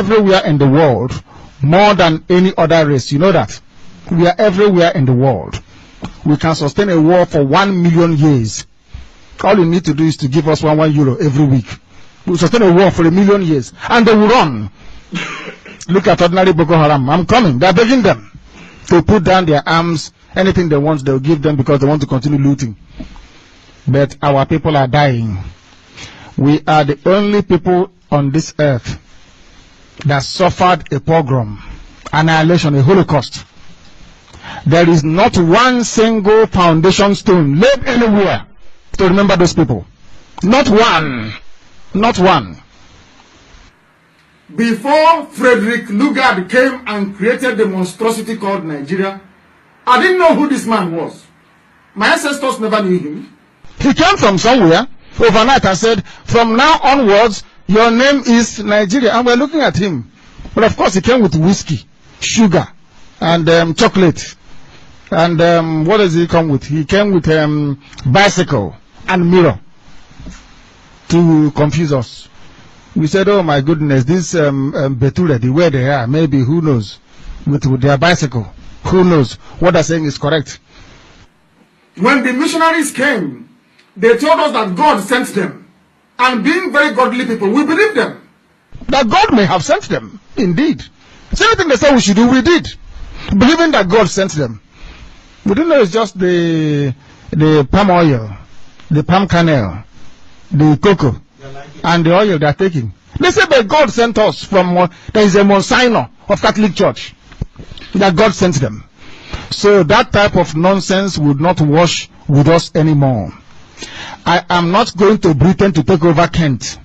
everywhere in the world more than any other race. You know that. We are everywhere in the world. We can sustain a war for 1 million years. All you need to do is to give us one euro every week. We'll sustain a war for 1 million years. And they will run. Look at ordinary Boko Haram. I'm coming. They're begging them to put down their arms. Anything they want, they'll give them because they want to continue looting. But our people are dying. We are the only people on this earth that suffered a pogrom, annihilation, a Holocaust. There is not one single foundation stone laid anywhere to remember those people. Not one. Not one. Before Frederick Lugard came and created the monstrosity called Nigeria, I didn't know who this man was. My ancestors never knew him. He came from somewhere overnight and said, from now onwards, your name is Nigeria. And we're looking at him. But of course, he came with whiskey, sugar, and chocolate. And what does he come with? He came with bicycle and mirror to confuse us. We said, oh my goodness, this Beture, the way they are, maybe, who knows, with their bicycle. Who knows? What they're saying is correct. When the missionaries came, they told us that God sent them. And being very godly people, we believed them. That God may have sent them, indeed. So anything they said we should do, we did. Believing that God sent them. We didn't know it's just the palm oil, the palm kernel, the cocoa, and the oil they're taking. They said that God sent us from, there is a Monsignor of Catholic Church, that God sent them. So that type of nonsense would not wash with us anymore. I am not going to Britain to take over Kent.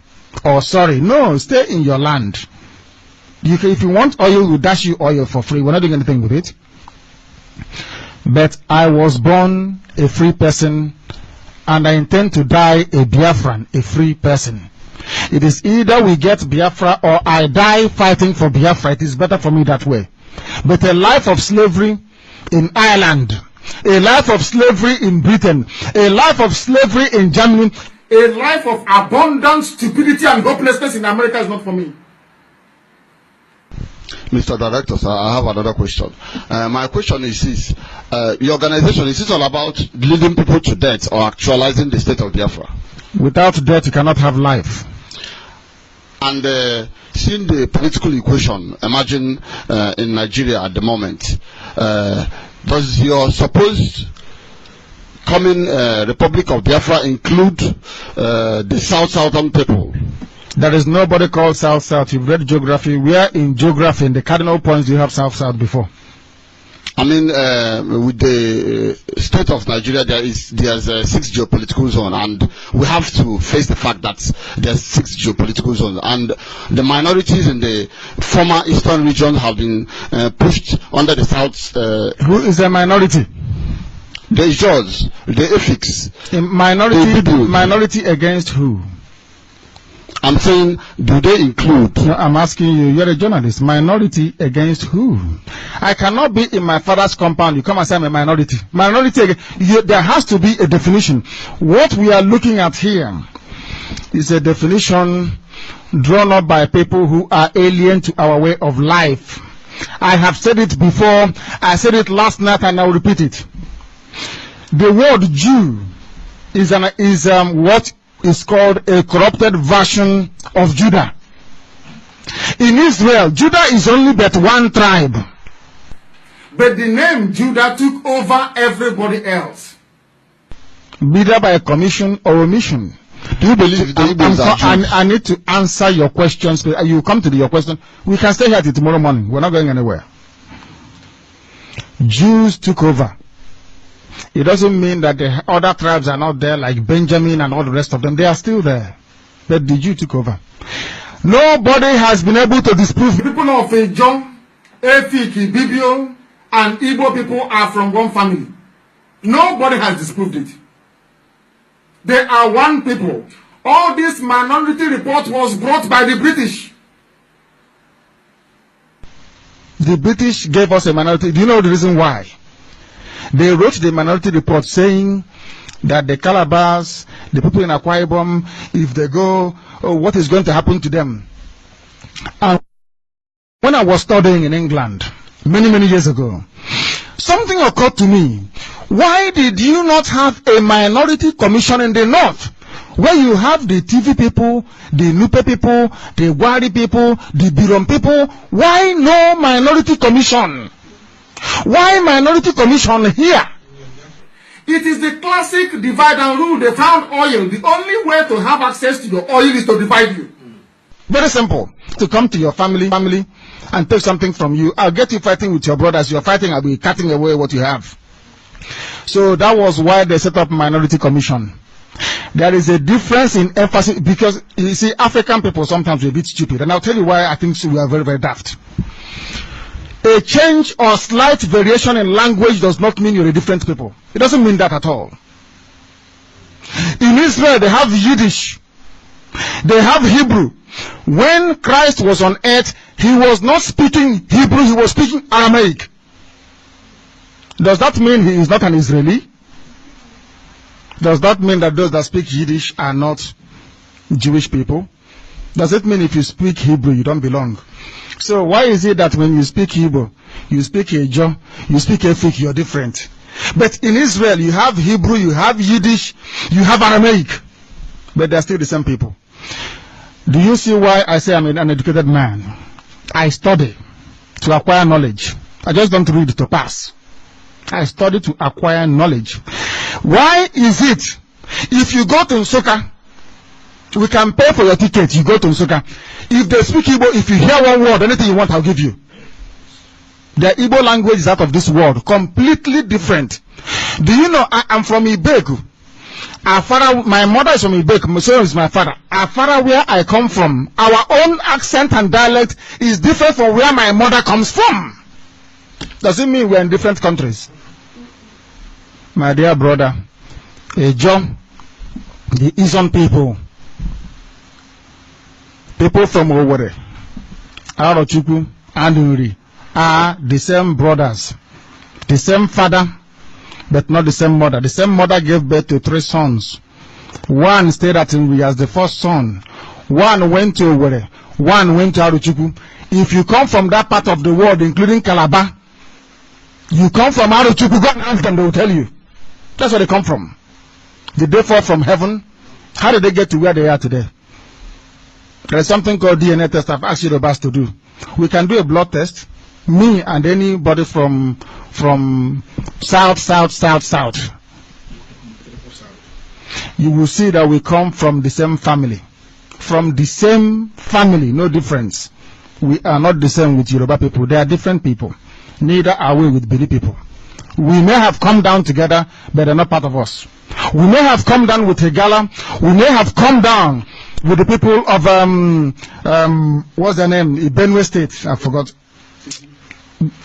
Oh, sorry. No, stay in your land. If you want oil, we'll dash you oil for free. We're not doing anything with it. But I was born a free person, and I intend to die a Biafran, a free person. It is either we get Biafra or I die fighting for Biafra. It is better for me that way. But a life of slavery in Ireland, a life of slavery in Britain, a life of slavery in Germany, a life of abundant stupidity and hopelessness in America is not for me. Mr. Director, sir, I have another question. My question is this. Your organization, is this all about leading people to death or actualizing the state of Biafra? Without death, you cannot have life. And seeing the political equation emerging in Nigeria at the moment, does your supposed coming Republic of Biafra include the Southern people? There is nobody called South. You've read geography. Where in geography, in the cardinal points, do you have South before? I mean, with the state of Nigeria, there's 6 geopolitical zones, and we have to face the fact that there's 6 geopolitical zones, and the minorities in the former eastern region have been pushed under the south. Who is a minority? The Jaws, the Effiks. Minority against who? I'm saying, do they include? No, I'm asking you, you're a journalist. Minority against who? I cannot be in my father's compound. You come and say I'm a minority. Minority, there has to be a definition. What we are looking at here is a definition drawn up by people who are alien to our way of life. I have said it before. I said it last night and I'll repeat it. The word Jew is what is called a corrupted version of Judah. In Israel, Judah is only but one tribe. But the name Judah took over everybody else. Either by a commission or omission. Do you believe the Hebrews are Jews? I need to answer your questions. You come to your question. We can stay here till tomorrow morning. We're not going anywhere. Jews took over. It doesn't mean that the other tribes are not there, like Benjamin and all the rest of them. They are still there. But the Jew took over. Nobody has been able to disprove. The people of Ejo, Efik, Ibibio, and Igbo people are from one family. Nobody has disproved it. They are one people. All this minority report was brought by the British. The British gave us a minority. Do you know the reason why? They wrote the minority report saying that the Calabars, the people in Akwa Ibom, if they go, what is going to happen to them? And When I was studying in England many years ago, something occurred to me. Why did you not have a minority commission in the north, where you have the TV people, the Nupe people, the Buhari people, the Biron people? Why no minority commission? Why minority commission here? It is the classic divide and rule. They found oil. The only way to have access to your oil is to divide you. Very simple. To come to your family and take something from you. I'll get you fighting with your brothers. You're fighting, I'll be cutting away what you have. So that was why they set up minority commission. There is a difference in emphasis, because you see, African people sometimes are a bit stupid. And I'll tell you why I think we are very daft. A change or slight variation in language does not mean you're a different people. It doesn't mean that at all. In Israel, they have Yiddish. They have Hebrew. When Christ was on earth, he was not speaking Hebrew, he was speaking Aramaic. Does that mean he is not an Israeli? Does that mean that those that speak Yiddish are not Jewish people? Does it mean if you speak Hebrew, you don't belong? So why is it that when you speak Hebrew, you speak Ejo, you speak Efik, you're different? But in Israel, you have Hebrew, you have Yiddish, you have Aramaic, but they're still the same people. Do you see why I say I'm an uneducated man? I study to acquire knowledge. I just don't read to pass. I study to acquire knowledge. Why is it, if you go to Nsukka, we can pay for your ticket, you go to Nsukka. If they speak Igbo, if you hear one word, anything you want, I'll give you. The Igbo language is out of this world, completely different. Do you know, I'm from Ibeku. Our father, my mother is from Ibeku, so is my father. Our father, where I come from, our own accent and dialect is different from where my mother comes from. Does it mean we're in different countries? My dear brother, Ejo, the Izon people from Owerri, Arochukwu, and Uri are the same brothers, the same father, but not the same mother. The same mother gave birth to 3 sons. One stayed at Uri as the first son. One went to Owerri. One went to Arochukwu. If you come from that part of the world, including Calabar, you come from Arochukwu, go and ask them, they will tell you. That's where they come from. Did they fall from heaven? How did they get to where they are today? There is something called DNA test I've asked you the best to do. We can do a blood test. Me and anybody from south. You will see that we come from the same family. From the same family, no difference. We are not the same with Yoruba people. They are different people. Neither are we with Bini people. We may have come down together, but they're not part of us. We may have come down with Hegala. We may have come down with the people of what's their name? Benue State. I forgot.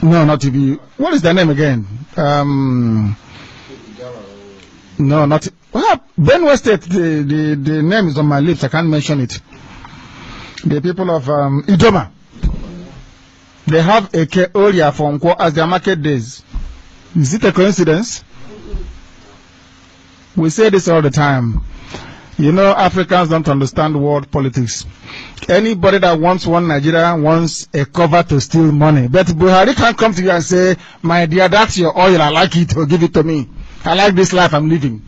No, not TV. What is their name again? No, not. Well, Benue State. The name is on my lips. I can't mention it. The people of Idoma. They have a Oria for Nkwo as their market days. Is it a coincidence? We say this all the time. You know, Africans don't understand world politics. Anybody that wants one Nigeria wants a cover to steal money. But Buhari can't come to you and say, my dear, that's your oil, I like it, or give it to me. I like this life I'm living.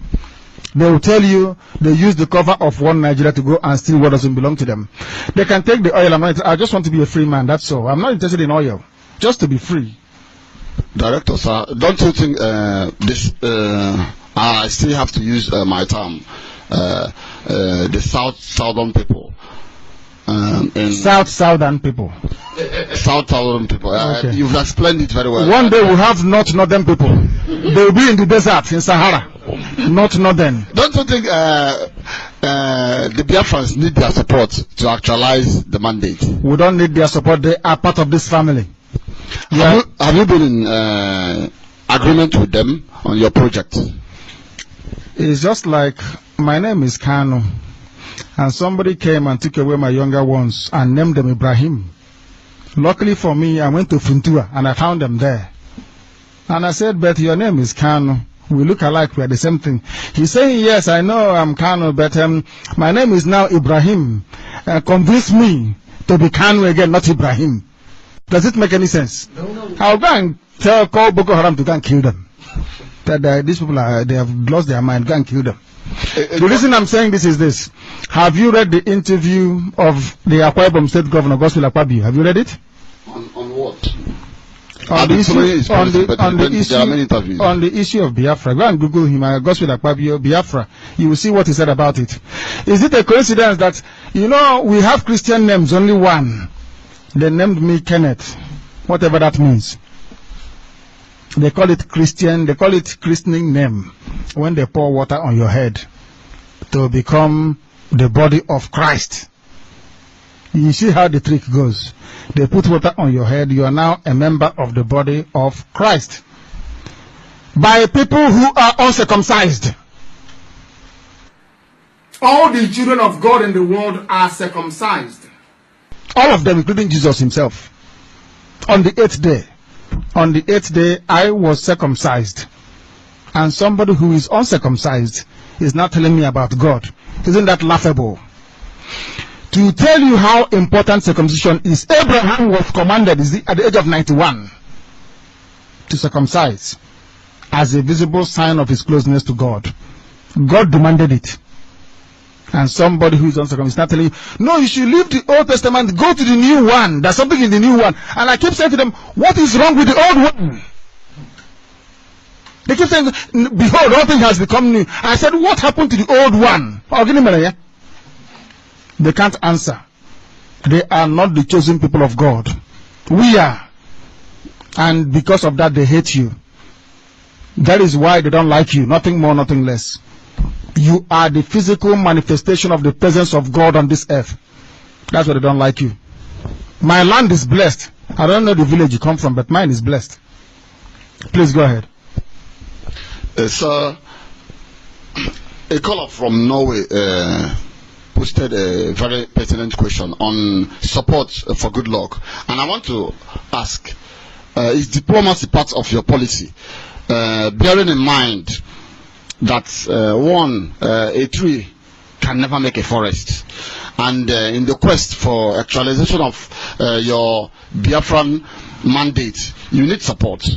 They will tell you they use the cover of one Nigeria to go and steal what doesn't belong to them. They can take the oil. I just want to be a free man, that's all. I'm not interested in oil. Just to be free. Director, sir, don't you think I still have to use my term, the southern people? Southern people. Southern people. Okay. You've explained it very well. One day we'll have northern people. They'll be in the desert, in Sahara. Not northern. Don't you think the Biafrans need their support to actualize the mandate? We don't need their support. They are part of this family. Have you been in agreement with them on your project? It's just like, my name is Kanu, and somebody came and took away my younger ones and named them Ibrahim. Luckily for me, I went to Funtua and I found them there. And I said, but your name is Kanu. We look alike, we are the same thing. He's saying, yes, I know I'm Kanu, but my name is now Ibrahim. Convince me to be Kanu again, not Ibrahim. Does it make any sense? No. I'll go and call Boko Haram to go and kill them. That these people they have lost their mind. Go and kill them. The reason I'm saying this is this. Have you read the interview of the Akwa Ibom State Governor, Gospel Akpabio? Have you read it? On what? On the issue of Biafra. Go and Google him, Gospel Akpabio, Biafra. You will see what he said about it. Is it a coincidence that, we have Christian names, only one. They named me Kenneth, whatever that means. They call it christening name when they pour water on your head to become the body of Christ. You see how the trick goes. They put water on your head, you are now a member of the body of Christ. By people who are uncircumcised. All the children of God in the world are circumcised. All of them, including Jesus himself. On the 8th day. On the 8th day, I was circumcised. And somebody who is uncircumcised is not telling me about God. Isn't that laughable? To tell you how important circumcision is, Abraham was commanded at the age of 91 to circumcise as a visible sign of his closeness to God. God demanded it. And somebody who is uncircumcised is not telling you, no, you should leave the Old Testament, go to the new one. There's something in the new one. And I keep saying to them, what is wrong with the old one? They keep saying, behold, all things has become new. I said, what happened to the old one? They can't answer. They are not the chosen people of God. We are. And because of that, they hate you. That is why they don't like you. Nothing more, nothing less. You are the physical manifestation of the presence of God on this earth. That's why they don't like you. My land is blessed. I don't know the village you come from, but mine is blessed. Please go ahead. Sir, a caller from Norway posted a very pertinent question on support for good luck. And I want to ask, is diplomacy part of your policy? Bearing in mind that a tree can never make a forest, and in the quest for actualization of your Biafran mandate, you need support,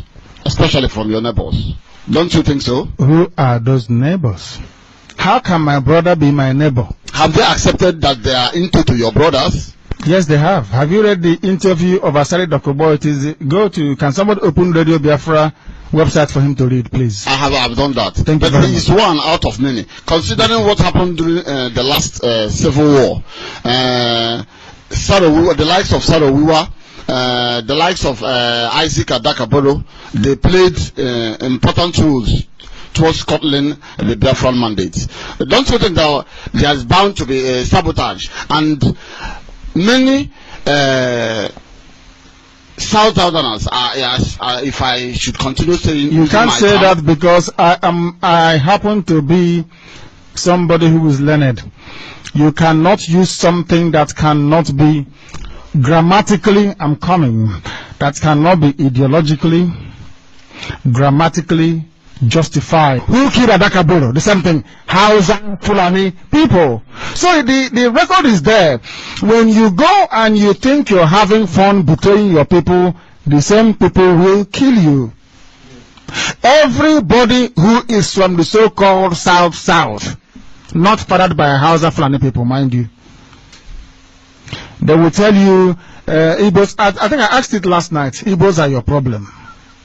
especially from your neighbors. Don't you think so? Who are those neighbors? How can my brother be my neighbor? Have they accepted that they are into your brothers? Yes, they have. Have you read the interview of Asari Dokubo? It is can somebody open Radio Biafra website for him to read, please? I've done that. Thank you but very it's one out of many. Considering what happened during the last civil war, the likes of Sarawiwa, the likes of Isaac Adakaboro, they played important roles towards Scotland the Biafran mandate. Don't you think that there is bound to be sabotage? And many Southerners are, if I should continue saying, you can't say that because I happen to be somebody who is learned. You cannot use something that cannot be grammatically, that cannot be ideologically, grammatically justified. Who killed Adakaboro? The same thing. Hausa, Fulani people. So the record is there. When you go and you think you're having fun betraying your people, the same people will kill you. Everybody who is from the so-called South, not fathered by Hausa, Fulani people, mind you, they will tell you, Igbos, I think I asked it last night, Igbos are your problem.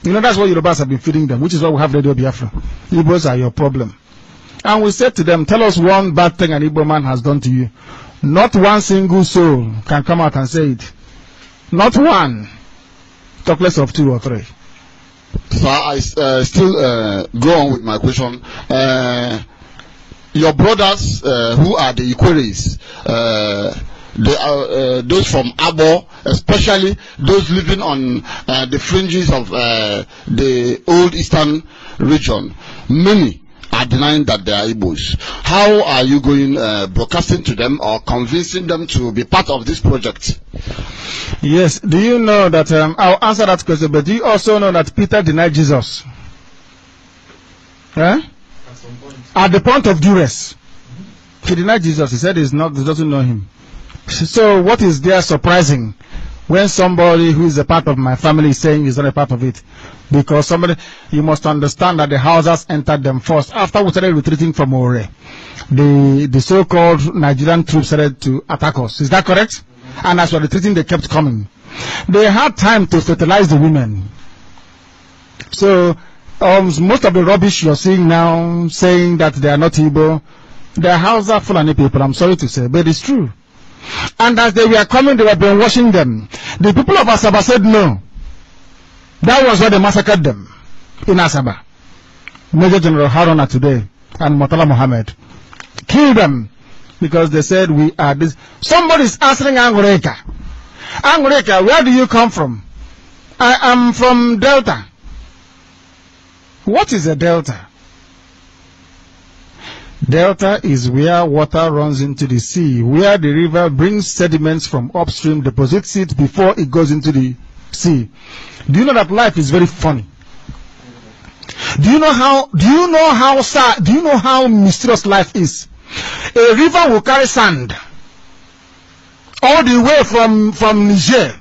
That's what Yorubas have been feeding them, which is why we have Radio Biafra. Igbos are your problem. And we said to them, tell us one bad thing an Igbo man has done to you. Not one single soul can come out and say it. Not one. Talk less of 2 or 3. So I still go on with my question. Your brothers who are the Ikweres, they are those from Abo, especially those living on the fringes of the old eastern region. Many are denying that they are Igbos. How are you going broadcasting to them or convincing them to be part of this project? Yes. Do you know that I'll answer that question, but do you also know that Peter denied Jesus? At some point. At the point of duress. He denied Jesus. He said he doesn't know him. So what is there surprising when somebody who is a part of my family is saying he's not a part of it. Because you must understand that the Hausas entered them first. After we started retreating from Ore, the so-called Nigerian troops started to attack us. Is that correct? And as we were retreating, they kept coming. They had time to fertilize the women. So, most of the rubbish you're seeing now, saying that they are not Igbo, they are Hausa Fulani people, I'm sorry to say, but it's true. And as they were coming, they were brainwashing them. The people of Asaba said no. That was why they massacred them in Asaba. Major General Haruna today and Murtala Mohammed killed them because they said we are this. Somebody is answering Angureka. Angureka, where do you come from? I am from Delta. What is a delta? Delta is where water runs into the sea, where the river brings sediments from upstream, deposits it before it goes into the sea. Do you know that life is very funny? Do you know how mysterious life is? A river will carry sand all the way from Niger,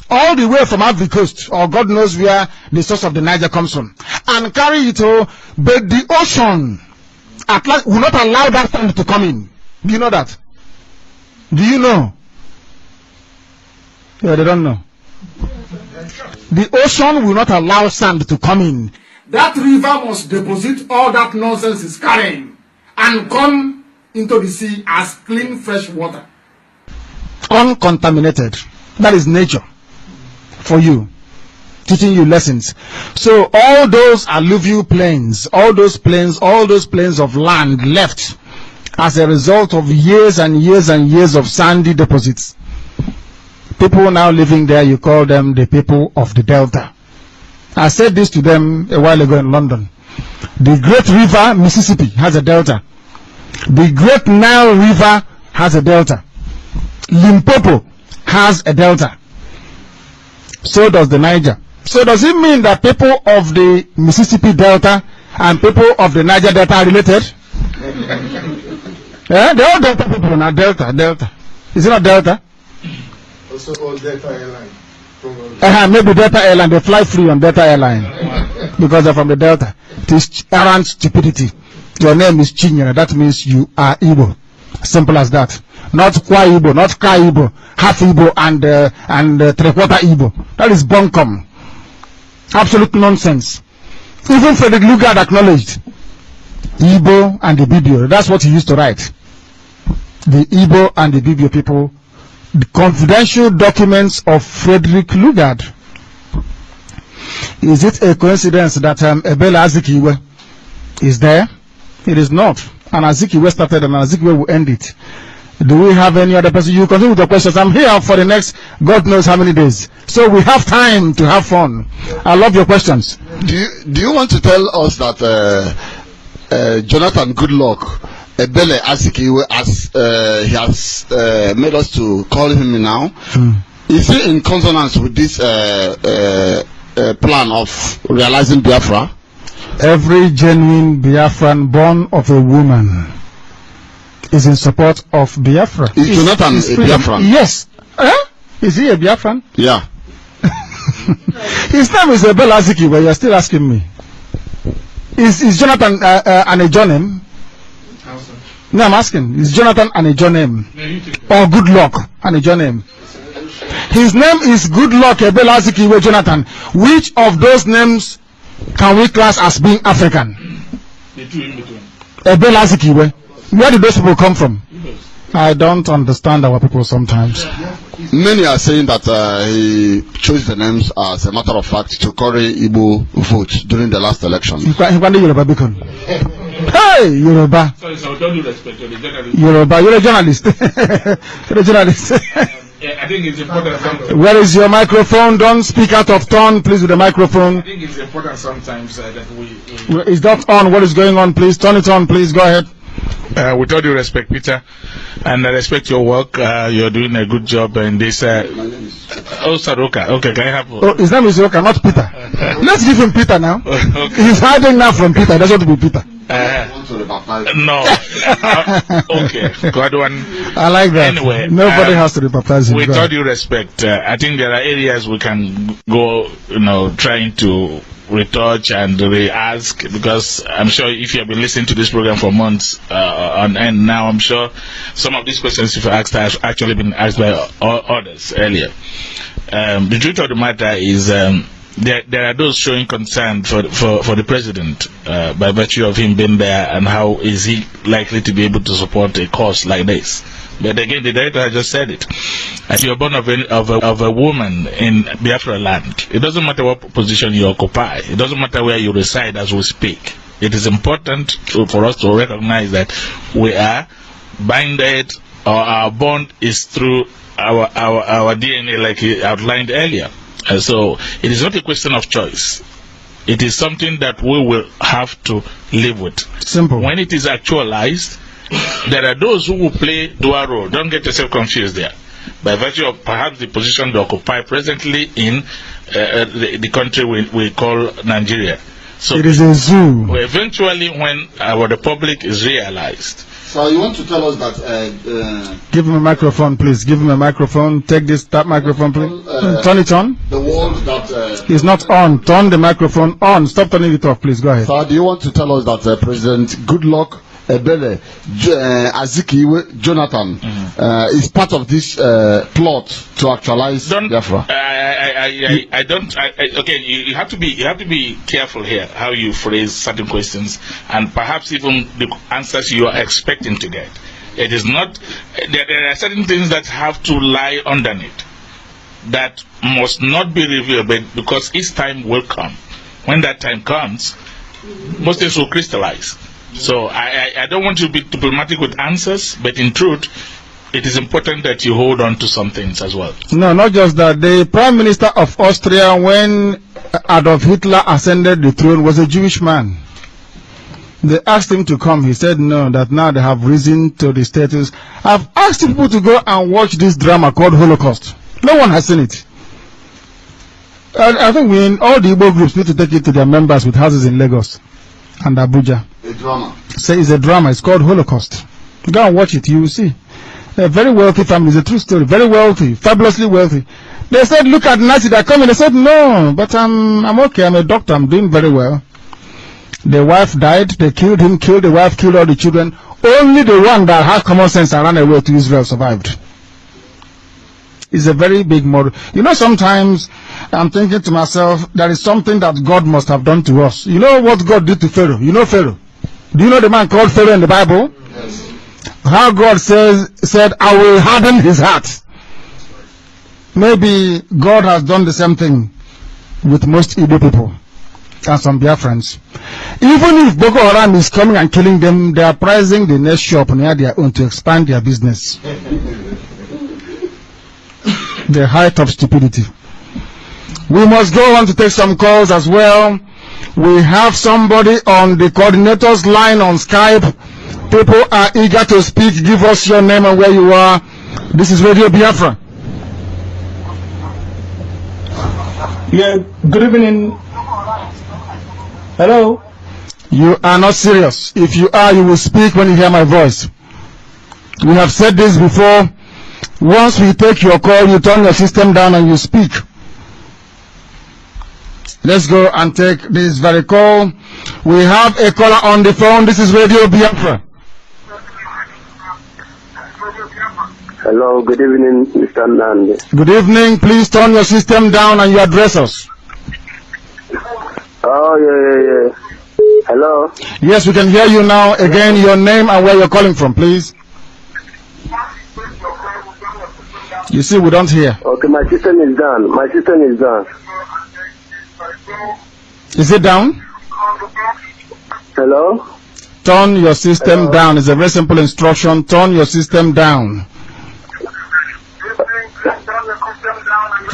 all the way from Ivory Coast, or God knows where the source of the Niger comes from, and carry it all, but the ocean at last will not allow that sand to come in. Do you know that? Do you know? Yeah, they don't know. The ocean will not allow sand to come in. That river must deposit all that nonsense it's carrying and come into the sea as clean, fresh water. Uncontaminated. That is nature for you, teaching you lessons. So all those alluvial plains, all those plains of land left as a result of years and years and years of sandy deposits. People now living there, you call them the people of the Delta. I said this to them a while ago in London. The great river Mississippi has a delta. The great Nile River has a delta. Limpopo has a delta. So does the Niger. So does it mean that people of the Mississippi Delta and people of the Niger Delta are related? Yeah, they're all Delta people now. Delta. Is it not Delta? Also called Delta Airline. Maybe Delta Airline, they fly free on Delta Airline because they're from the Delta. It is arrant stupidity. Your name is Chinyere, that means you are Igbo. Simple as that. Not Kwa Igbo, not Ka Igbo, half Igbo and three-quarter Igbo. That is bunkum. Absolute nonsense. Even Frederick Lugard acknowledged Igbo and the Bibio. That's what he used to write. The Igbo and the Bibio people. The confidential documents of Frederick Lugard. Is it a coincidence that Ebele Azikiwe is there? It is not. And Azikiwe started and Azikiwe will end it. Do we have any other person? You continue with the questions. I'm here for the next God knows how many days. So we have time to have fun. I love your questions. Do you want to tell us that Jonathan Goodluck, Ebele Azikiwe, as he has made us to call him now, is he in consonance with this plan of realizing Biafra? Every genuine Biafran born of a woman is in support of Biafra. Is Jonathan a Biafran? Yes. Is he a Biafran? Yeah. His name is Ebele Azikiwe, you're still asking me. Is Jonathan an Ejo name? No, I'm asking. Is Jonathan an Ejo name? Or Goodluck an Ejo name? His name is Goodluck Ebele Azikiwe Jonathan. Which of those names can we class as being African? The two in between. Ebele Azikiwe. Where did those people come from? I don't understand our people sometimes. Many are saying that he chose the names as a matter of fact to carry Igbo vote during the last election. Hey, Yoruba. Sorry, so with all due respect, you're a journalist. Yoruba, you're a journalist. You're a journalist. I think it's important sometimes. Where is your microphone? Don't speak out of turn, please, with the microphone. I think it's important sometimes that we Is that on? What is going on, please? Turn it on, please. Go ahead. with all due respect, Peter, and I respect your work. You're doing a good job in this. Oh, Saroka. Okay, can I have? Oh, his name is Saroka, not Peter. Let's give him Peter now. Okay. He's hiding now from Peter. He doesn't want to be Peter. Want to rebaptize? No. Okay. God one. I like that. Anyway, nobody has to rebaptize him. With all due respect, I think there are areas we can go, trying to retouch and re-ask, because I'm sure if you have been listening to this program for months on end now, I'm sure some of these questions you've asked have actually been asked by others earlier. The truth of the matter is there are those showing concern for the president by virtue of him being there, and how is he likely to be able to support a cause like this. But again, the director has just said it. If you're born of a woman in Biafra land, it doesn't matter what position you occupy. It doesn't matter where you reside as we speak. It is important for us to recognize that we are binded, or our bond is through our DNA, like he outlined earlier. So it is not a question of choice. It is something that we will have to live with. Simple. When it is actualized, there are those who will play dual role. Don't get yourself confused there. By virtue of perhaps the position they occupy presently in the country we call Nigeria. So it is a zoo. Eventually, when our republic is realized. So you want to tell us that... give him a microphone, please. Give him a microphone. Take that microphone, please. Turn it on. The world that... it's not on. Turn the microphone on. Stop turning it off, please. Go ahead. So do you want to tell us that President Goodluck Ebele Azikiwe Jonathan is part of this plot to actualize Biafra? Again, you have to be careful here how you phrase certain questions, and perhaps even the answers you are expecting to get. It is not. There are certain things that have to lie underneath that must not be revealed, but because its time will come. When that time comes, most things will crystallize. So I don't want to be diplomatic with answers, but in truth, it is important that you hold on to some things as well. No, not just that. The Prime Minister of Austria, when Adolf Hitler ascended the throne, was a Jewish man. They asked him to come. He said no, that now they have risen to the status. I've asked people to go and watch this drama called Holocaust. No one has seen it. I think we, in all the Igbo groups, need to take it to their members with houses in Lagos and Abuja. A drama. Say it's a drama. It's called Holocaust. Go and watch it. You will see. A very wealthy family. It's a true story. Very wealthy. Fabulously wealthy. They said, look at Nazi. They're coming. They said, no, but I'm okay. I'm a doctor. I'm doing very well. The wife died. They killed him, killed the wife, killed all the children. Only the one that had common sense and ran away to Israel survived. It's a very big model. You know, sometimes I'm thinking to myself, there is something that God must have done to us. You know what God did to Pharaoh? You know Pharaoh? Do you know the man called Pharaoh in the Bible? Yes. How God said, I will harden his heart. Maybe God has done the same thing with most Igbo people and some Biafrans. Even if Boko Haram is coming and killing them, they are pricing the next shop near their own to expand their business. The height of stupidity. We must go on to take some calls as well. We have somebody on the coordinator's line on Skype. People are eager to speak. Give us your name and where you are. This is Radio Biafra. Yeah, good evening. Hello. You are not serious. If you are, you will speak when you hear my voice. We have said this before. Once we take your call, you turn your system down and you speak. Let's go and take this very call. We have a caller on the phone. This is Radio Biafra. Hello, good evening, Mr. Nnamdi. Good evening. Please turn your system down and you address us. Oh, yeah. Hello? Yes, we can hear you now. Again, your name and where you're calling from, please. You see, we don't hear. Okay, my system is down. Is it down? Hello? Turn your system down. It's a very simple instruction. Turn your system down.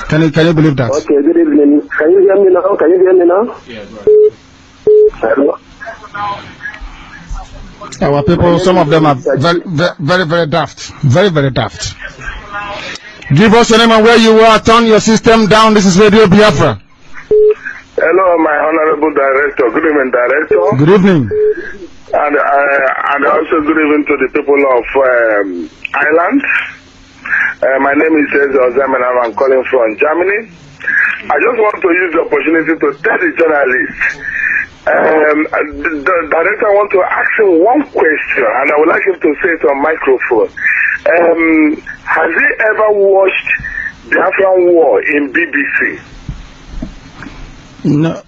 Can you believe that? Okay, good evening. Can you hear me now? Yeah, go ahead. Hello? Our people, some of them are very daft. Very daft. Give us your name and where you are. Turn your system down. This is Radio Biafra. Hello, my honorable director. Good evening, director. Good evening. And also good evening to the people of Ireland. My name is Ozem and I'm calling from Germany. I just want to use the opportunity to tell the journalist. The director, I want to ask him one question, and I would like him to say it on microphone. Has he ever watched Biafra War in BBC? No,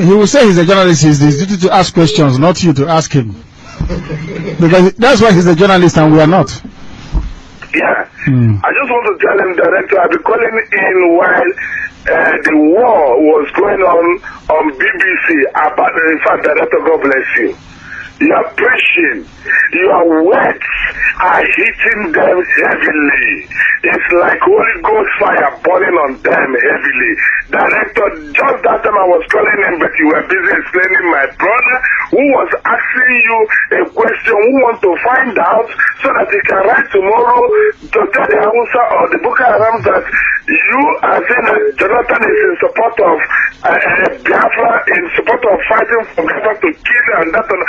he will say he's a journalist. It's his duty to ask questions, not you to ask him. Because that's why he's a journalist and we are not. Yeah. I just want to tell him, director, I'll be calling in while the war was going on BBC about, in fact, director, God bless you. You are preaching. Your words are hitting them heavily. It's like Holy Ghost fire burning on them heavily. Director, just that time I was calling him, but you were busy explaining my brother who was asking you a question who wants to find out so that he can write tomorrow to tell the Hausa or the Boko Haram that you are saying that Jonathan is in support of Biafra, in support of fighting for Biafra to kill and that is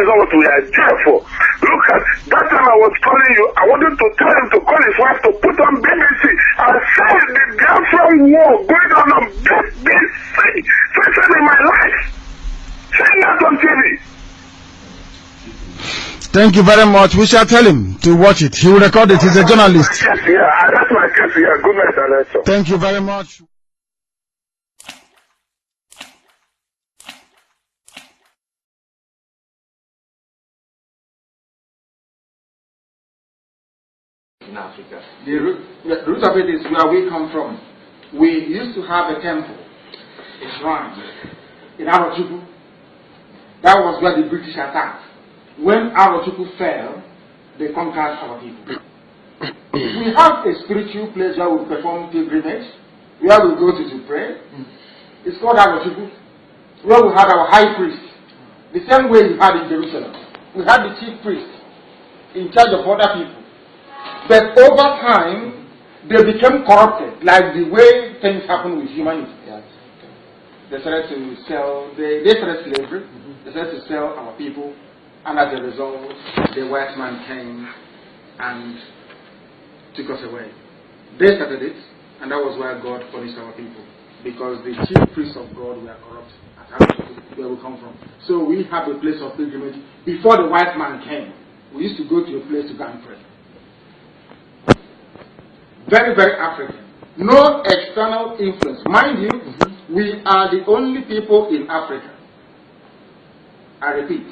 not what we are there for. Look at that time I was calling you, I wanted to tell him to call his wife to put on BBC and say the Biafra war going on BBC. First time in my life. Saying that on TV. Thank you very much. We shall tell him to watch it. He will record it. He's a journalist. Yes, yeah, that's my case. Yeah, good night, Alexa. Thank you very much. In Africa. The root of it is where we come from. We used to have a temple, a shrine, in Arochukwu. That was where the British attacked. When Arochukwu fell, they conquered our people. We have a spiritual place where we perform pilgrimage, where we go to pray. It's called Arochukwu, where we had our high priest, the same way we had in Jerusalem. We had the chief priest in charge of other people. But over time, they became corrupted, like the way things happen with humanity. Yes. They started to sell, they started slavery, they started to sell our people, and as a result, the white man came and took us away. They started it, and that was why God punished our people, because the chief priests of God were corrupt. That's where we come from. So we have a place of pilgrimage. Before the white man came, we used to go to a place to go and pray. Very, very African. No external influence. Mind you, we are the only people in Africa. I repeat,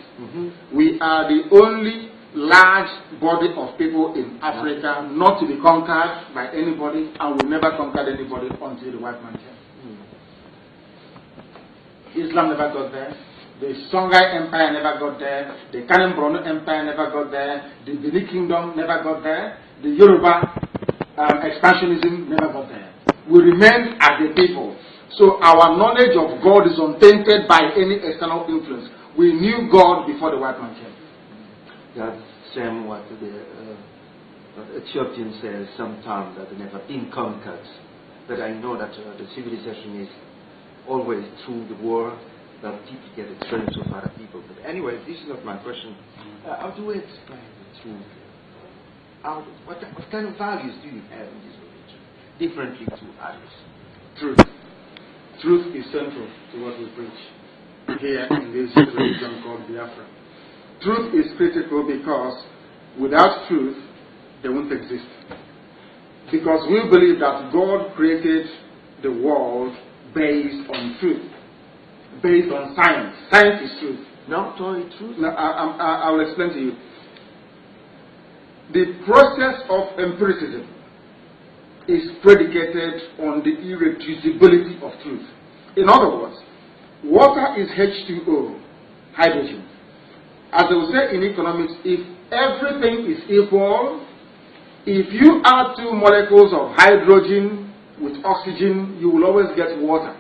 we are the only large body of people in Africa not to be conquered by anybody, and we never conquered anybody until the white man came. Islam never got there. The Songhai Empire never got there. The Kanu Empire never got there. The Benin Kingdom never got there. The Yoruba expansionism never got there. We remained as a people. So our knowledge of God is untainted by any external influence. We knew God before the white man came. That's same what the Ethiopian says sometimes, that they never been conquered. But I know that the civilization is always through the war that people get experience with other people. But anyway, this is not my question. How do we explain the truth? What kind of values do you have in this religion, differently to others? Truth. Truth is central to what we preach here in this religion called Biafra. Truth is critical because without truth, they won't exist. Because we believe that God created the world based on truth, based on science. Science is truth. Not only truth? No, I will explain to you. The process of empiricism is predicated on the irreducibility of truth. In other words, water is H2O, hydrogen. As they will say in economics, if everything is equal, if you add two molecules of hydrogen with oxygen, you will always get water.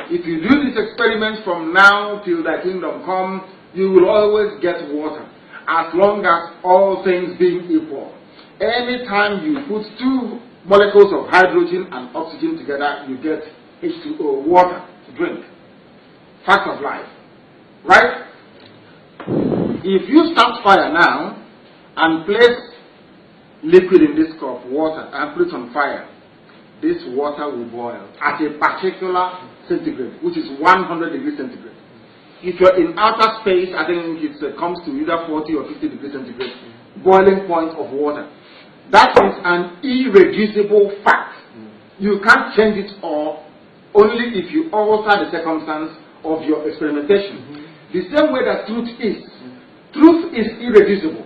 If you do this experiment from now till the kingdom come, you will always get water, as long as all things being equal. Anytime you put two molecules of hydrogen and oxygen together, you get H2O, water to drink. Fact of life. Right? If you start fire now and place liquid in this cup, water, and put it on fire, this water will boil at a particular centigrade, which is 100 degrees centigrade. If you're in outer space, I think it comes to either 40 or 50 degrees centigrade, boiling point of water. That is an irreducible fact. You can't change it, or only if you alter the circumstance of your experimentation. The same way that truth is. Truth is irreducible.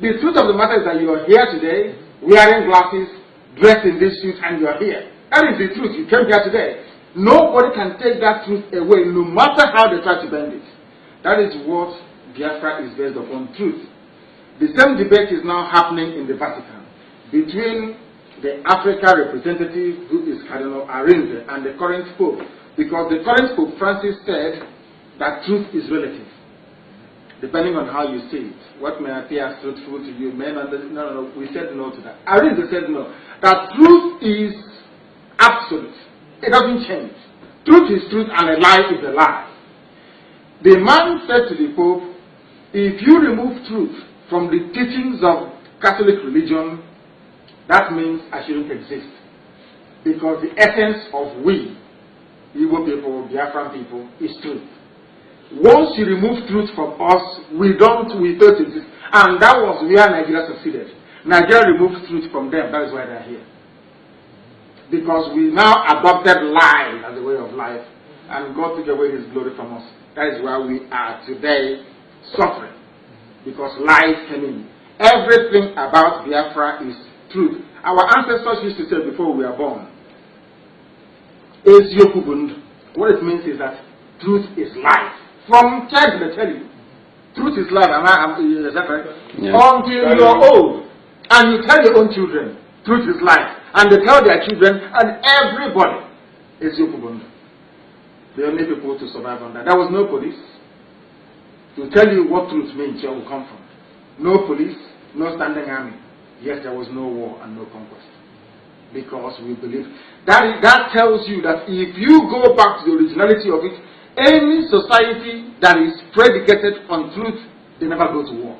The truth of the matter is that you are here today, wearing glasses, dressed in this suit, and you are here. That is the truth. You came here today. Nobody can take that truth away, no matter how they try to bend it. That is what Biafra is based upon, truth. The same debate is now happening in the Vatican between the Africa representative, who is Cardinal Arinze, and the current Pope, because the current Pope Francis said that truth is relative, depending on how you see it. What may appear truthful to you may not. No, we said no to that. Arinze said no. That truth is absolute. It doesn't change. Truth is truth and a lie is a lie. The man said to the Pope, if you remove truth from the teachings of Catholic religion, that means I shouldn't exist. Because the essence of we, Igbo people, Biafran people, is truth. Once you remove truth from us, we fail to exist. And that was where Nigeria succeeded. Nigeria removed truth from them. That is why they are here. Because we now adopted lies as a way of life, and God took away His glory from us. That is why we are today suffering, because lies came in. Everything about Biafra is truth. Our ancestors used to say before we were born, what it means is that truth is life. From childhood, they tell you, truth is life. Is that right? Yeah. Until you are old, and you tell your own children, truth is life. And they tell their children, and everybody is Yokubundu. The only people to survive on that. There was no police to tell you what truth means, where we come from. No police, no standing army. Yes, there was no war and no conquest. Because we believe. That tells you that if you go back to the originality of it, any society that is predicated on truth, they never go to war.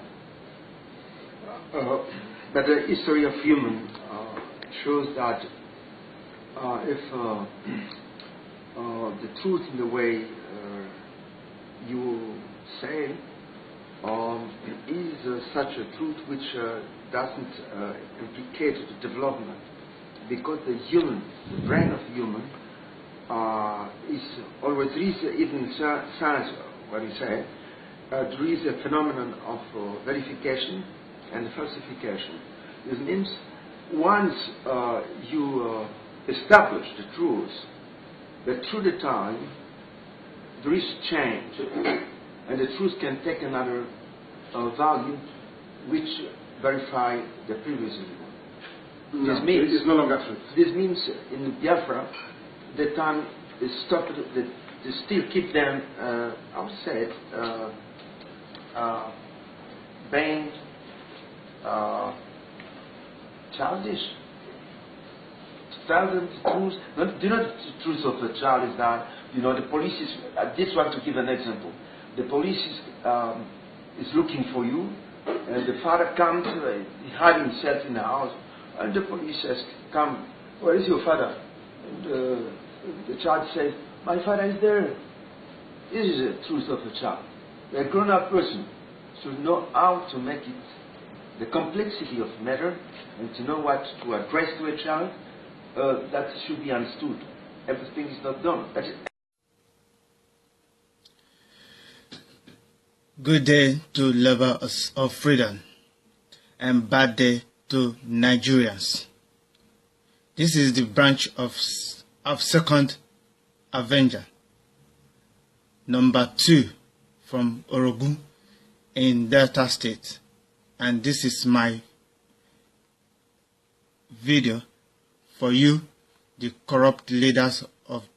But the history of human shows that if the truth in the way you say is such a truth which doesn't implicate the development, because the brain of human is always, even science, what you say, there is a phenomenon of verification and falsification. This means once you establish the truth, that through the time there is change, and the truth can take another value which verify the previous one. No, this means it is no longer truth. This means in Biafra, the time is stopped. To still keep them, I would say, being childish. To tell them the truth. Do not the truth of a child is that the police is. I just want to give an example. The police is looking for you, and the father comes. He hides himself in the house, and the police says, "Come, where is your father?" And the child says, "My father is there." This is the truth of a child. A grown-up person should know how to make it, the complexity of matter, and to know what to address to a child. That should be understood. Everything is not done. That's it. Good day to lovers of freedom, and bad day to Nigerians. This is the branch of Second Avenger, number 2 from Orogun in Delta State, and this is my video for you, the corrupt leaders of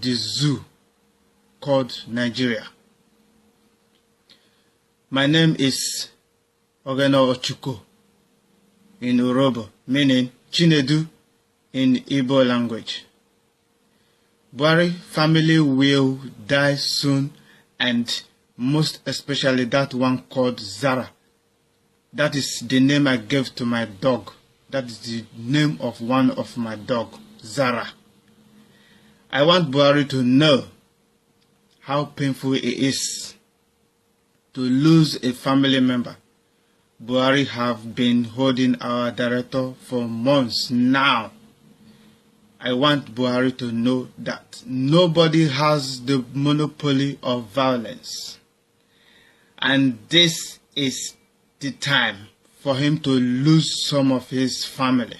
the zoo called Nigeria. My name is Ogeno Ochuko in Urobo, meaning Chinedu in Igbo language. Buhari family will die soon, and most especially that one called Zara. That is the name I gave to my dog. That is the name of one of my dog, Zara. I want Buhari to know how painful it is to lose a family member. Buhari have been holding our director for months now. I want Buhari to know that nobody has the monopoly of violence. And this is the time for him to lose some of his family.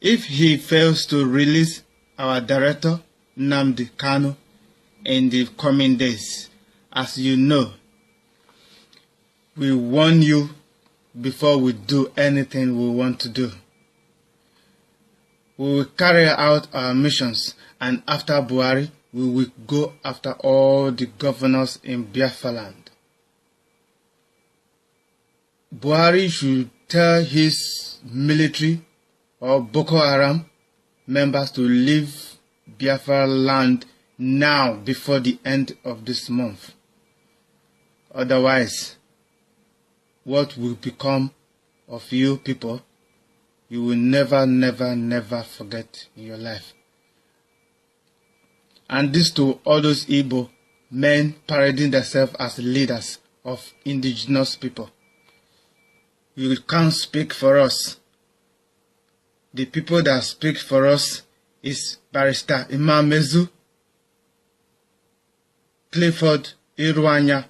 If he fails to release our director, Nnamdi Kanu, in the coming days, as you know, we warn you before we do anything we want to do. We will carry out our missions, and after Buhari, we will go after all the governors in Biafra land. Buhari should tell his military or Boko Haram members to leave Biafra land now before the end of this month. Otherwise, what will become of you people, you will never, never, never forget in your life. And this to all those Igbo men parading themselves as leaders of indigenous people. You can't speak for us. The people that speak for us is Barrister Imam Mezu, Clifford Iruanya,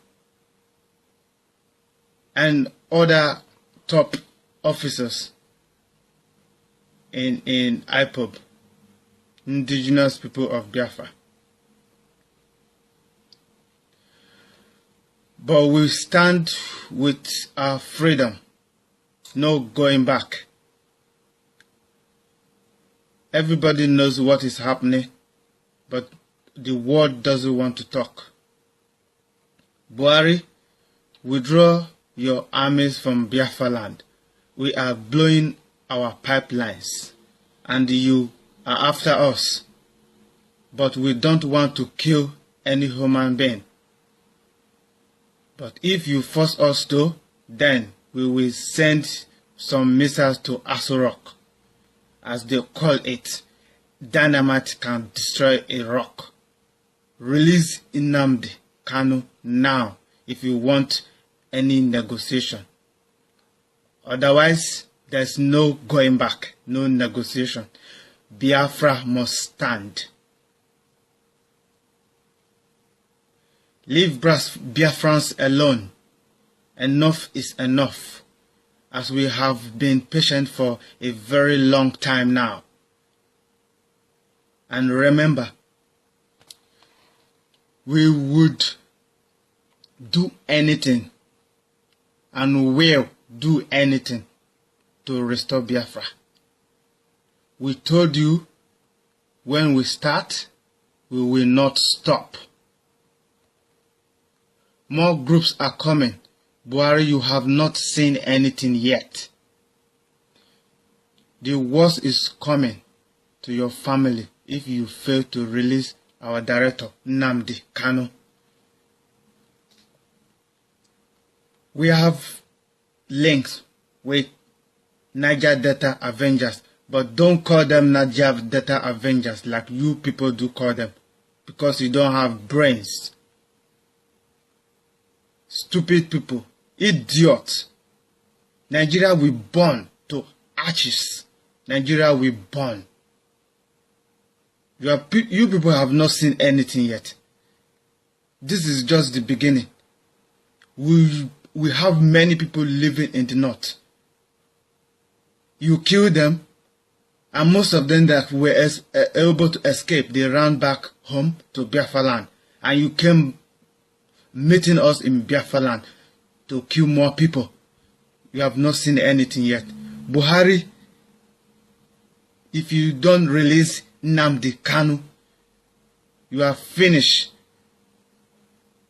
and other top officers in IPOB, indigenous people of Biafra. But we stand with our freedom, no going back. Everybody knows what is happening, but the world doesn't want to talk. Buhari, withdraw your armies from Biafra land. We are blowing our pipelines, and you are after us. But we don't want to kill any human being. But if you force us to, then we will send some missiles to Asorok. As they call it, dynamite can destroy a rock. Release Nnamdi Kanu now if you want any negotiation. Otherwise, there's no going back, no negotiation. Biafra must stand. Leave Biafrans alone. Enough is enough, as we have been patient for a very long time now. And remember, we would do anything and will do anything to restore Biafra. We told you when we start, we will not stop. More groups are coming. Buhari, you have not seen anything yet. The worst is coming to your family if you fail to release our director, Nnamdi Kanu. We have links with Niger Delta Avengers, but don't call them Niger Delta Avengers like you people do call them, because you don't have brains. Stupid people, idiots. Nigeria will burn to ashes. Nigeria will burn. You people have not seen anything yet. This is just the beginning. We have many people living in the north. You kill them, and most of them that were able to escape, they ran back home to Biafra land. And you came meeting us in Biafra land to kill more people. You have not seen anything yet. Buhari, if you don't release Nnamdi Kanu, you are finished.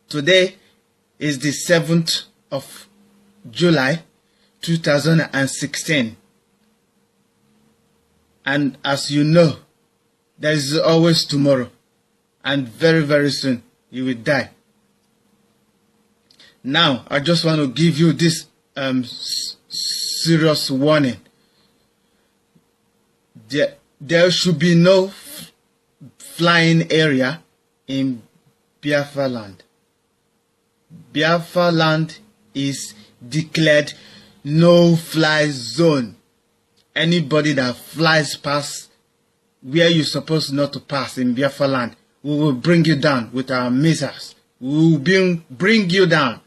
Today is the 7th of July 2016. And as you know, there is always tomorrow. And very, very soon, you will die. Now, I just want to give you this serious warning. There should be no flying area in Biafra land. Biafra land is declared no-fly zone. Anybody that flies past where you're supposed not to pass in Biafra land, we will bring you down with our missiles. We will bring you down.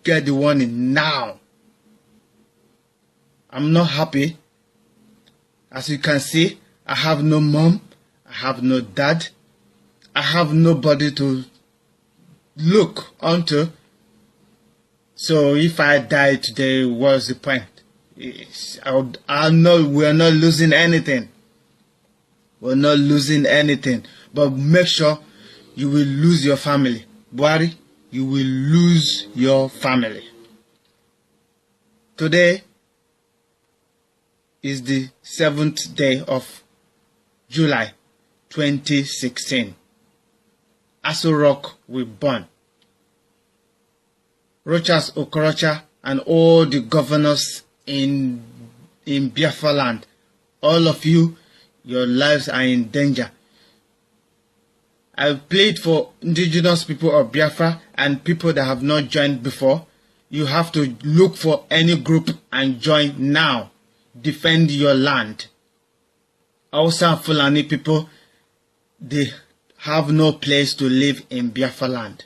Get the warning now. I'm not happy. As you can see, I have no mom, I have no dad, I have nobody to look onto. So if I die today, what's the point? I know we're not losing anything. We're not losing anything. But make sure you will lose your family. Buhari, you will lose your family. Today is the 7th day of July 2016. Aso Rock will burn. Rochas Okorocha and all the governors in Biafra land, all of you, your lives are in danger. I've played for indigenous people of Biafra and people that have not joined before. You have to look for any group and join now. Defend your land. Hausa Fulani people, they have no place to live in Biafra land.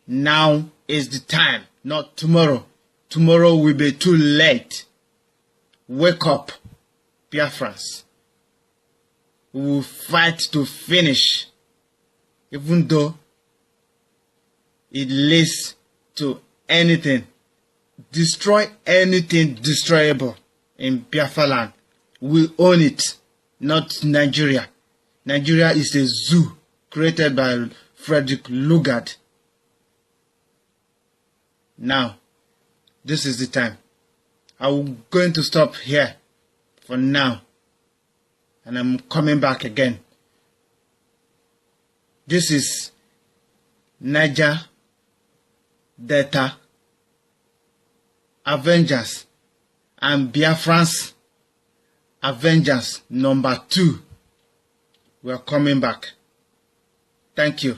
Now is the time, not tomorrow. Tomorrow will be too late. Wake up, Biafrans. We will fight to finish, even though it leads to anything. Destroy anything destroyable in Biafra land. We own it, not Nigeria. Nigeria is a zoo created by Frederick Lugard. Now, this is the time. I'm going to stop here for now. And I'm coming back again. This is Niger Delta Avengers and Biafrans Avengers number 2. We are coming back. Thank you.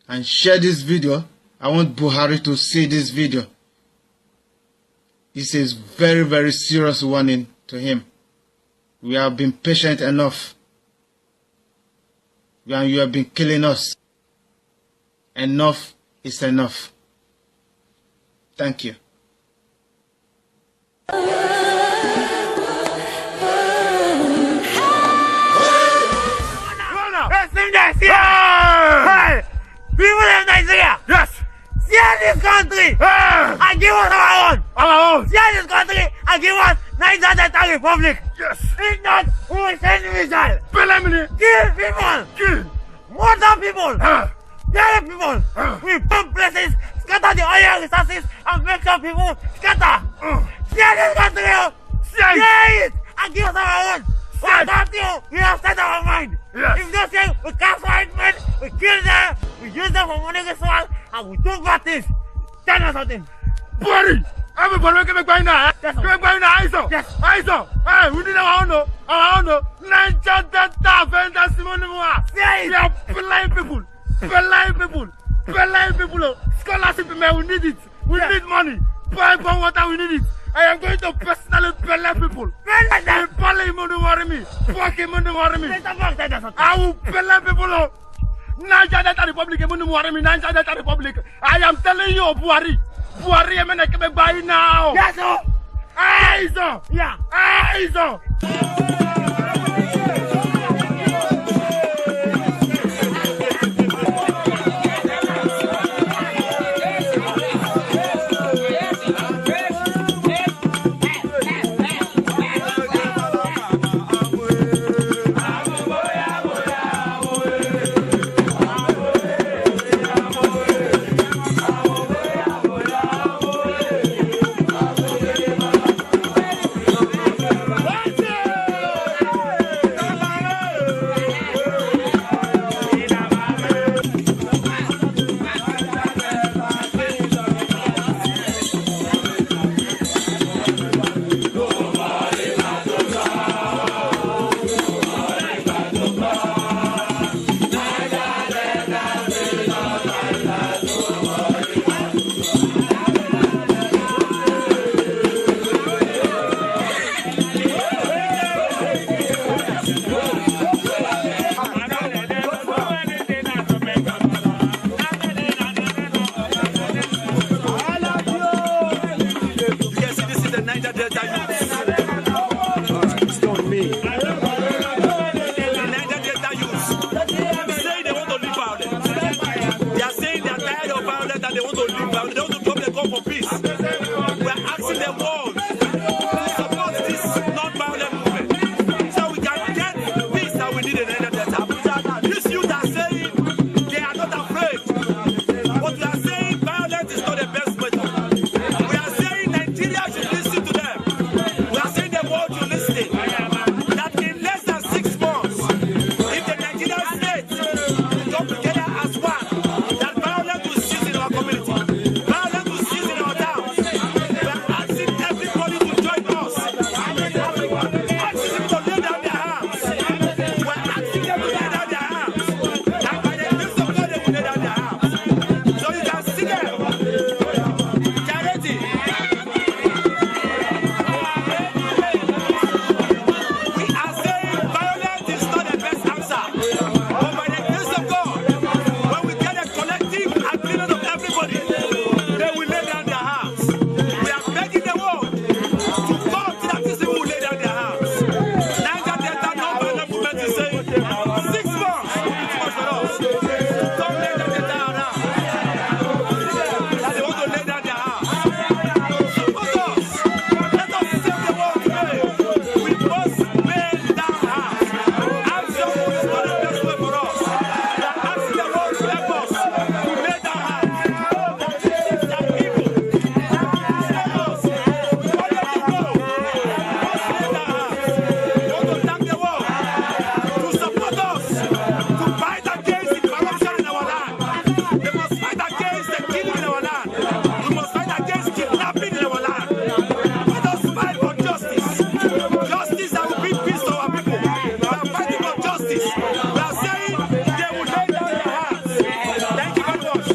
And share this video. I want Buhari to see this video. It's a very, very serious warning to him. We have been patient enough. You have been killing us. Enough is enough. Thank you. People of Nigeria! Yes! Share this country! And give us our own! Our own! Share this country and give us Niger Delta Republic! Yes! If not, we will send missile! Kill people! Kill! Murder people! Kill people! We bomb places, scatter the oil resources and make sure people scatter! Share this country! Share it! And give us our own! We have set our mind. Yes. If they say we cast white men, we kill them, we use them for money ritual, and we do bad things. Tell us something. Buhari! Everybody will get back now. Get back now, ISO. Yes. ISO. Hey, we need our own. Our own. Niger Delta Avengers Simonimua. Say it. We are blind people. Blind people. Blind people. Scholarship, man, we need it. We need money. Buy water, we need it. I am going to personally belay people. Belay money worry me. Fucking money worry me. I will belay people. Niger Delta Republic money worry me. Niger Delta Republic. I am telling you, Buhari. Buhari, I'm going to buy now. Yes, sir. Aizo. Yeah. Aizo. come together as one. That violence will cease in our community. Violence will cease in our towns. We are asking everybody to join us. Asking them to lay down their arms. We are asking them to lay down their arms. And by the grace of God, they will lay down their arms. So you can see them. Charity. We are saying violence is not the best answer. But by the grace of God, when we get a collective agreement of everybody, they will lay down their arms. We are begging the world to come to that these people will lay down their arms. Niger Delta non-violent movement is saying 6 months is too much for us. Don't lay down their arms. That they want to lay down their arms. Support us. Let us save the world today. We must lay down arms. Arms your own is not the best way for us. We are asking the world to help us to lay down arms. That people save us. All let it go. We must lay down arms. We want to thank the world to support us to fight against the corruption in our land. They must fight against the killing in our land. We must fight against kidnapping in our land. Let us fight for justice. Justice that will bring peace to our people. We are fighting for justice. We are saying they will lay down their hands. Thank you very much.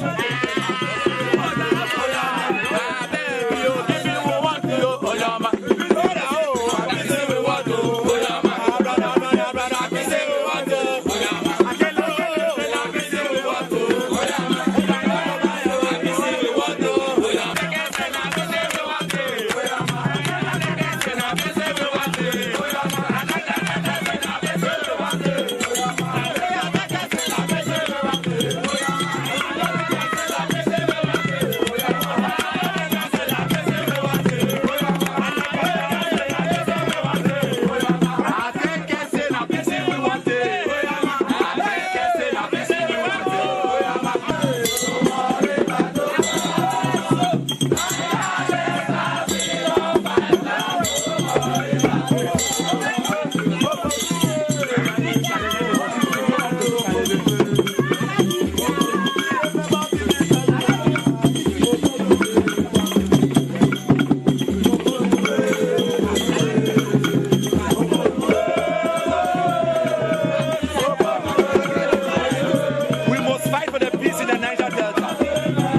We must fight for the peace in the Niger Delta.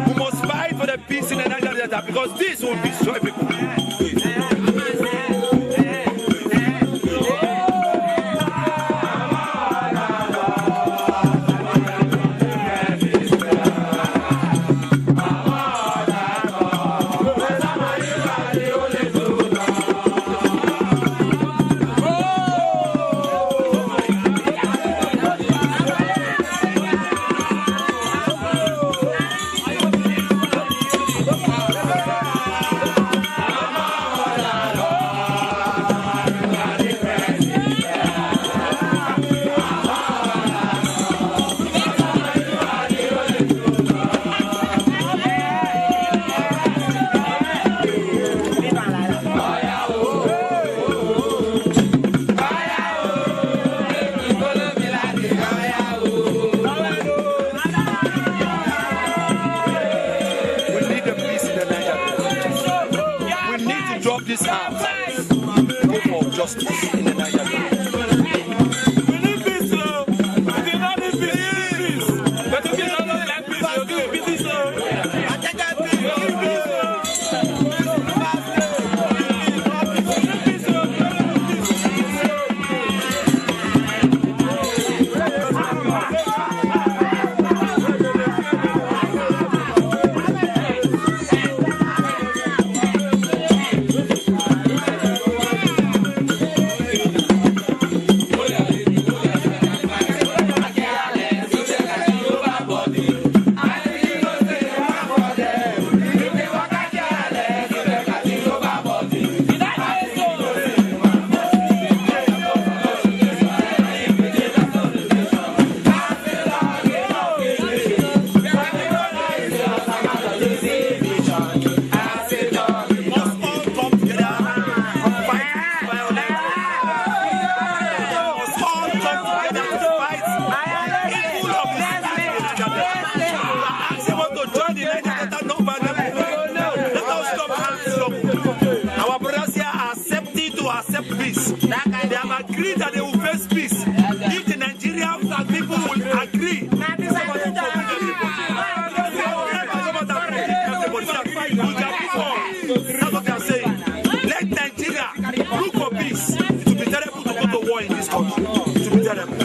We must fight for the peace in the Niger Delta because this will destroy people. This house go for justice in the Niger Delta. We need peace, we do not need peace. But we do not like peace, we do peace. I take that peace, we need peace. They want to join the Niger Delta non-violent movement. Let us stop armed struggle. Our brothers here are accepting to accept peace. They have agreed that they will face peace. If the Nigerian people will agree, that's what they are saying. Let Nigeria look for peace. It will be terrible to go to war in this country. It will be terrible.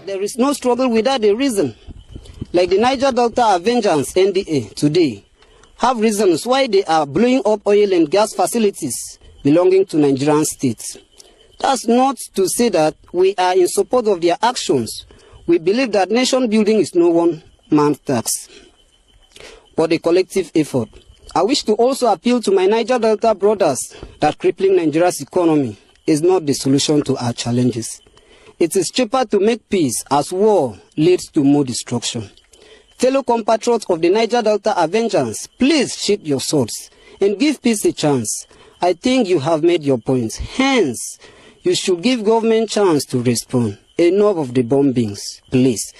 There is no struggle without a reason. Like the Niger Delta Avengers NDA today have reasons why they are blowing up oil and gas facilities belonging to Nigerian states. That's not to say that we are in support of their actions. We believe that nation building is no one-man task, but a collective effort. I wish to also appeal to my Niger Delta brothers that crippling Nigeria's economy is not the solution to our challenges. It is cheaper to make peace as war leads to more destruction. Fellow compatriots of the Niger Delta Avengers, please sheath your swords and give peace a chance. I think you have made your point. Hence, you should give government chance to respond. Enough of the bombings, please.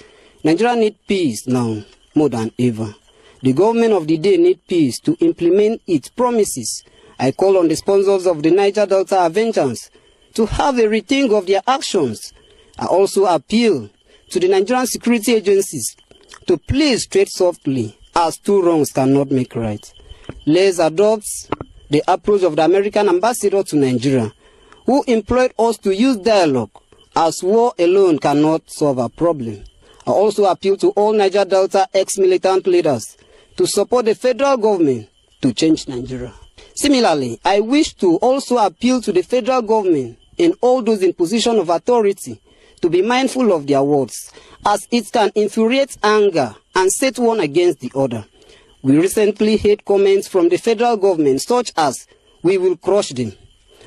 Nigeria needs peace now, more than ever. The government of the day needs peace to implement its promises. I call on the sponsors of the Niger Delta Avengers to have a rethink of their actions. I also appeal to the Nigerian security agencies to please tread softly, as two wrongs cannot make right. Let's adopt the approach of the American ambassador to Nigeria, who employed us to use dialogue, as war alone cannot solve a problem. I also appeal to all Niger Delta ex-militant leaders to support the federal government to change Nigeria. Similarly, I wish to also appeal to the federal government and all those in position of authority to be mindful of their words, as it can infuriate anger and set one against the other. We recently heard comments from the federal government such as, "We will crush them,"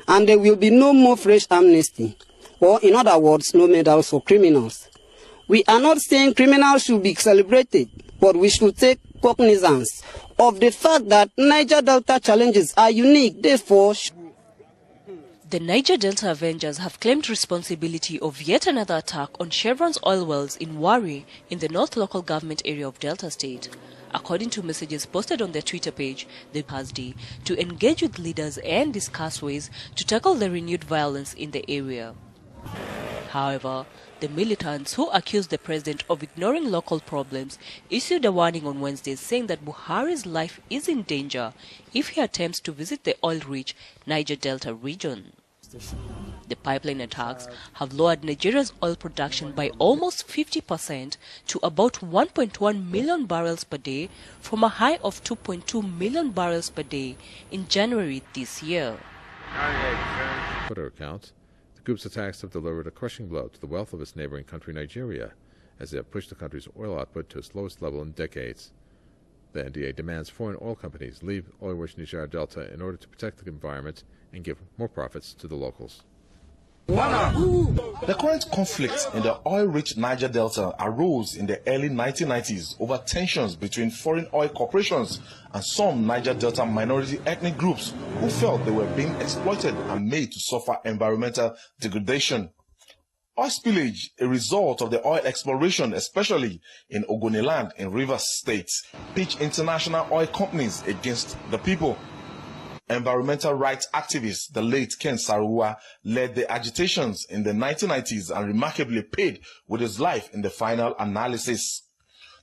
and there will be no more fresh amnesty, or in other words, no medals for criminals. We are not saying criminals should be celebrated, but we should take cognizance of the fact that Niger Delta challenges are unique, therefore. The Niger Delta Avengers have claimed responsibility of yet another attack on Chevron's oil wells in Wari in the North Local Government area of Delta State. According to messages posted on their Twitter page, they passed to engage with leaders and discuss ways to tackle the renewed violence in the area. However, the militants who accused the president of ignoring local problems issued a warning on Wednesday saying that Buhari's life is in danger if he attempts to visit the oil-rich Niger Delta region. The pipeline attacks have lowered Nigeria's oil production by almost 50% to about 1.1 million barrels per day from a high of 2.2 million barrels per day in January this year. Twitter account. The group's attacks have delivered a crushing blow to the wealth of its neighboring country, Nigeria, as they have pushed the country's oil output to its lowest level in decades. The NDA demands foreign oil companies leave oil-rich Niger Delta in order to protect the environment and give more profits to the locals. The current conflict in the oil-rich Niger Delta arose in the early 1990s over tensions between foreign oil corporations and some Niger Delta minority ethnic groups who felt they were being exploited and made to suffer environmental degradation. Oil spillage, a result of the oil exploration, especially in Ogoniland in Rivers State, pitched international oil companies against the people. Environmental rights activist, the late Ken Saruwa, led the agitations in the 1990s and remarkably paid with his life in the final analysis.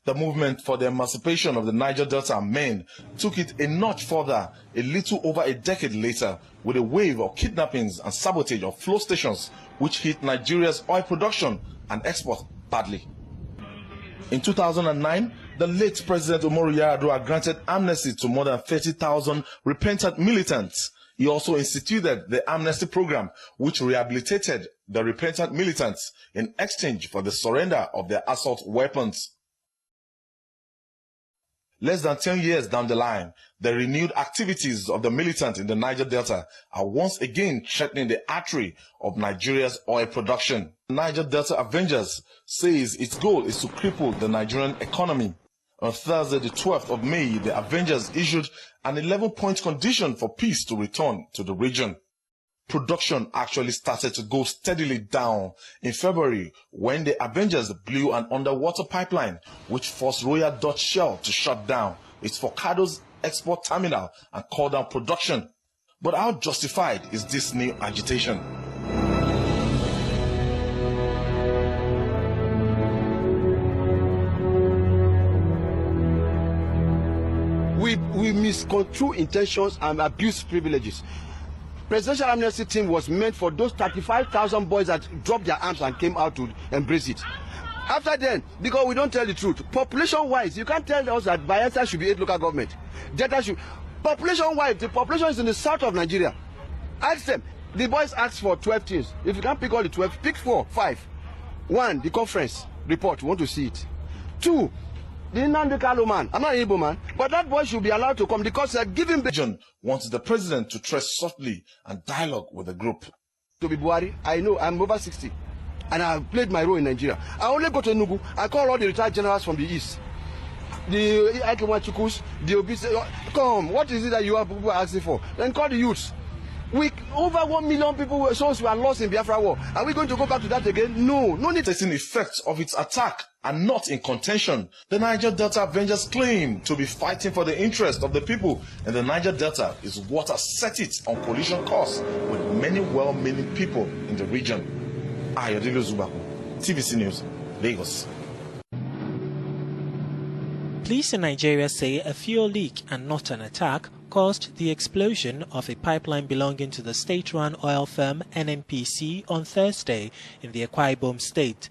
The movement for the emancipation of the Niger Delta men took it a notch further a little over a decade later with a wave of kidnappings and sabotage of flow stations which hit Nigeria's oil production and export badly. In 2009, the late President Umaru Yar'Adua granted amnesty to more than 30,000 repentant militants. He also instituted the amnesty program, which rehabilitated the repentant militants in exchange for the surrender of their assault weapons. Less than 10 years down the line, the renewed activities of the militant in the Niger Delta are once again threatening the artery of Nigeria's oil production. Niger Delta Avengers says its goal is to cripple the Nigerian economy. On Thursday, the 12th of May, the Avengers issued an 11-point condition for peace to return to the region. Production actually started to go steadily down in February when the Avengers blew an underwater pipeline which forced Royal Dutch Shell to shut down its Forcados export terminal and call down production. But how justified is this new agitation? We misconstrue intentions and abuse privileges. Presidential amnesty team was meant for those 35,000 boys that dropped their arms and came out to embrace it. After then, because we don't tell the truth, population-wise, you can't tell us that Bayelsa should be 8 local government. Delta should. Population-wise, the population is in the south of Nigeria. Ask them. The boys asked for 12 things. If you can't pick all the 12, pick 4, 5. 1, the conference report. We want to see it. 2, the Nnamdi man. I'm not an Igbo man, but that boy should be allowed to come because they're giving. Region wants the president to tread softly and dialogue with the group. To be Buhari, I know I'm over 60, and I've played my role in Nigeria. I only go to Enugu. I call all the retired generals from the east. The Akewachukus, the Obese. Come, what is it that you people are asking for? Then call the youths. Over 1 million people souls were lost in Biafra war. Are we going to go back to that again? No need. Taking effect of its attack and not in contention. The Niger Delta Avengers claim to be fighting for the interest of the people, and the Niger Delta is what has set it on collision course with many well-meaning people in the region. Ayodele Zubaku. TVC News, Lagos. Police in Nigeria say a fuel leak and not an attack caused the explosion of a pipeline belonging to the state-run oil firm NNPC on Thursday in the Akwa Ibom state.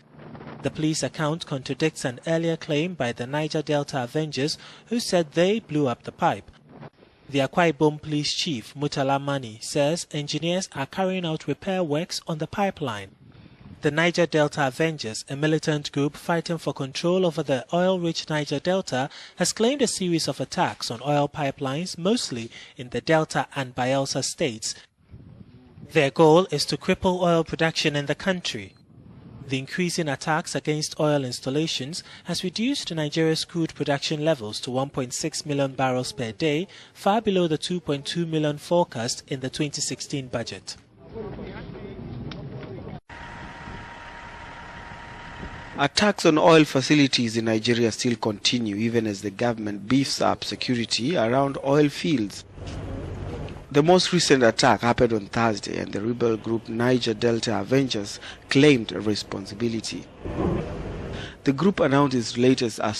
The police account contradicts an earlier claim by the Niger Delta Avengers, who said they blew up the pipe. The Akwa Ibom police chief, Mutala Mani, says engineers are carrying out repair works on the pipeline. The Niger Delta Avengers, a militant group fighting for control over the oil-rich Niger Delta, has claimed a series of attacks on oil pipelines, mostly in the Delta and Bayelsa states. Their goal is to cripple oil production in the country. The increasing attacks against oil installations has reduced Nigeria's crude production levels to 1.6 million barrels per day, far below the 2.2 million forecast in the 2016 budget. Attacks on oil facilities in Nigeria still continue, even as the government beefs up security around oil fields. The most recent attack happened on Thursday, and the rebel group Niger Delta Avengers claimed responsibility. The group announced its latest assault